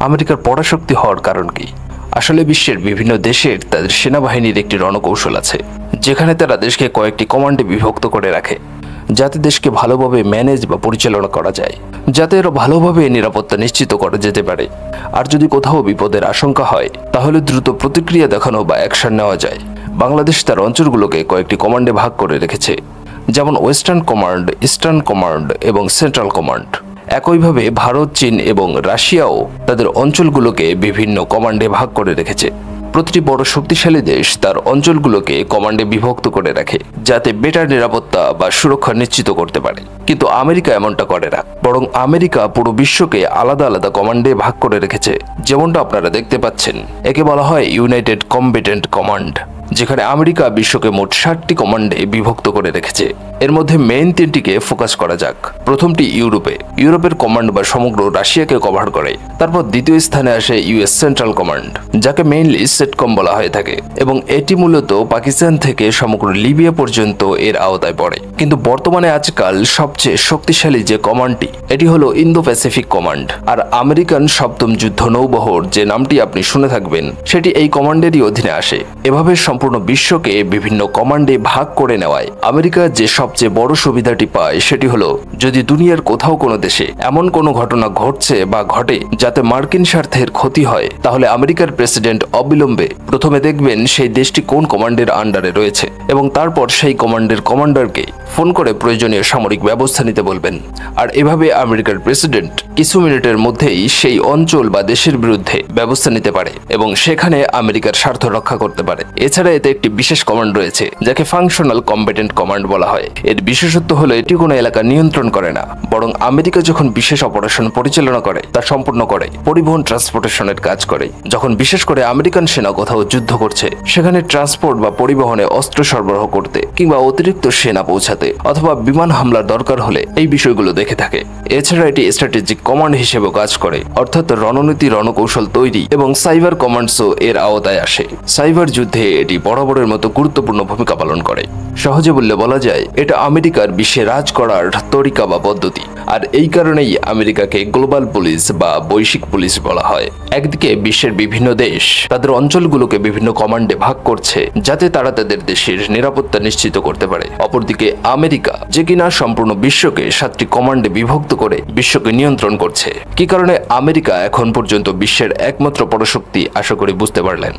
আমেরিকার পরাশক্তি হওয়ার কারণ কি? আসলে বিশ্বের বিভিন্ন দেশের তাদের সেনাবাহিনীর একটি রণকৌশল আছে, যেখানে তারা দেশকে কয়েকটি কমান্ডে বিভক্ত করে রাখে, যাতে দেশকে ভালোভাবে ম্যানেজ বা পরিচালনা করা যায়, যাতে এরা ভালোভাবে নিরাপত্তা নিশ্চিত করা যেতে পারে। আর যদি কোথাও বিপদের আশঙ্কা হয়, তাহলে দ্রুত প্রতিক্রিয়া দেখানো বা অ্যাকশন নেওয়া যায়। বাংলাদেশ তার অঞ্চলগুলোকে কয়েকটি কমান্ডে ভাগ করে রেখেছে, যেমন ওয়েস্টার্ন কমান্ড, ইস্টার্ন কমান্ড এবং সেন্ট্রাল কমান্ড। একইভাবে ভারত, চীন এবং রাশিয়াও তাদের অঞ্চলগুলোকে বিভিন্ন কমান্ডে ভাগ করে রেখেছে। প্রতিটি বড় শক্তিশালী দেশ তার অঞ্চলগুলোকে কমান্ডে বিভক্ত করে রাখে, যাতে বেটার নিরাপত্তা বা সুরক্ষা নিশ্চিত করতে পারে। কিন্তু আমেরিকা এমনটা করে না, বরং আমেরিকা পুরো বিশ্বকে আলাদা আলাদা কমান্ডে ভাগ করে রেখেছে। যেমনটা আপনারা দেখতে পাচ্ছেন, একে বলা হয় ইউনাইটেড কম্ব্যাটেন্ট কমান্ড, যেখানে আমেরিকা বিশ্বকে মোট 60টি কমান্ডে বিভক্ত করে রেখেছে। এর মধ্যে মেইন 3টিকে ফোকাস করা যাক। প্রথমটি ইউরোপের কমান্ড বা সমগ্র রাশিয়াকে কভার করে। তারপর দ্বিতীয় স্থানে আসে ইউএস সেন্ট্রাল কমান্ড, যাকে মেইনলি সেটকম বলা হয়ে থাকে, এবং এটি মূলত পাকিস্তান থেকে সমগ্র লিবিয়া পর্যন্ত এর আওতায় পড়ে। কিন্তু বর্তমানে আজকাল সবচেয়ে শক্তিশালী যে কমান্ডটি, এটি হলো ইন্দো প্যাসিফিক কমান্ড। আর আমেরিকান সপ্তম যুদ্ধ নৌবহর, যে নামটি আপনি শুনে থাকবেন, সেটি এই কমান্ডেরই অধীনে আসে। এভাবে সম্পূর্ণ বিশ্বকে বিভিন্ন কমান্ডে ভাগ করে নেওয়ায় আমেরিকা যে সবচেয়ে বড় সুবিধাটি পায়, সেটি হলো যদি দুনিয়ার কোথাও কোনো দেশে এমন কোনো ঘটনা ঘটছে বা ঘটে যাতে মার্কিন স্বার্থের ক্ষতি হয়, তাহলে আমেরিকার প্রেসিডেন্ট অবিলম্বে প্রথমে দেখবেন সেই দেশটি কোন কমান্ডের আন্ডারে রয়েছে, এবং তারপর সেই কমান্ডের কমান্ডারকে ফোন করে প্রয়োজনীয় সামরিক ব্যবস্থা নিতে বলবেন। আর এভাবে আমেরিকার প্রেসিডেন্ট কিছু মিনিটের মধ্যেই সেই অঞ্চল বা দেশের বিরুদ্ধে ব্যবস্থা নিতে পারে এবং সেখানে আমেরিকার স্বার্থ রক্ষা করতে পারে। এছাড়া এতে একটি বিশেষ কমান্ড রয়েছে, যাকে ফাংশনাল কম্ব্যাটেন্ট কমান্ড বলা হয়। এর বিশেষত্ব হলো এটি কোনো এলাকা নিয়ন্ত্রণ করে না, বরং আমেরিকা যখন বিশেষ অপারেশন পরিচালনা করে তা সম্পূর্ণ করে পরিবহন ট্রান্সপোর্টেশনের কাজ করে। যখন বিশেষ করে আমেরিকান সেনা কোথাও যুদ্ধ করছে, সেখানে ট্রান্সপোর্ট বা পরিবহনে অস্ত্র সরবরাহ করতে কিংবা অতিরিক্ত সেনা পৌঁছাতে অথবা বিমান হামলার দরকার হলে এই বিষয়গুলো দেখে থাকে। এছাড়া এটি স্ট্র্যাটেজিক কমান্ড হিসেবে কাজ করে, অর্থাৎ রণনীতি, রণকৌশল তৈরি এবং সাইবার কমান্ডসও এর আওতায় আসে। সাইবার যুদ্ধে এটি বরাবরের মতো গুরুত্বপূর্ণ ভূমিকা পালন করে। সহজে বললে বলা যায়, এটা আমেরিকার বিশ্বে রাজ করার তরিকা বা পদ্ধতি। আর এই কারণেই আমেরিকাকে গ্লোবাল পুলিশ বা বৈশ্বিক পুলিশ বলা হয়। একদিকে বিশ্বের বিভিন্ন দেশ তাদের অঞ্চলগুলোকে বিভিন্ন কমান্ডে ভাগ করছে, যাতে তারা তাদের দেশের নিরাপত্তা নিশ্চিত করতে পারে। অপরদিকে আমেরিকা, যে কিনা সম্পূর্ণ বিশ্বকে 7টি কমান্ডে বিভক্ত করে বিশ্বকে নিয়ন্ত্রণ করছে। কি কারণে আমেরিকা এখন পর্যন্ত বিশ্বের একমাত্র পরাশক্তি, আশা করি বুঝতে পারলেন।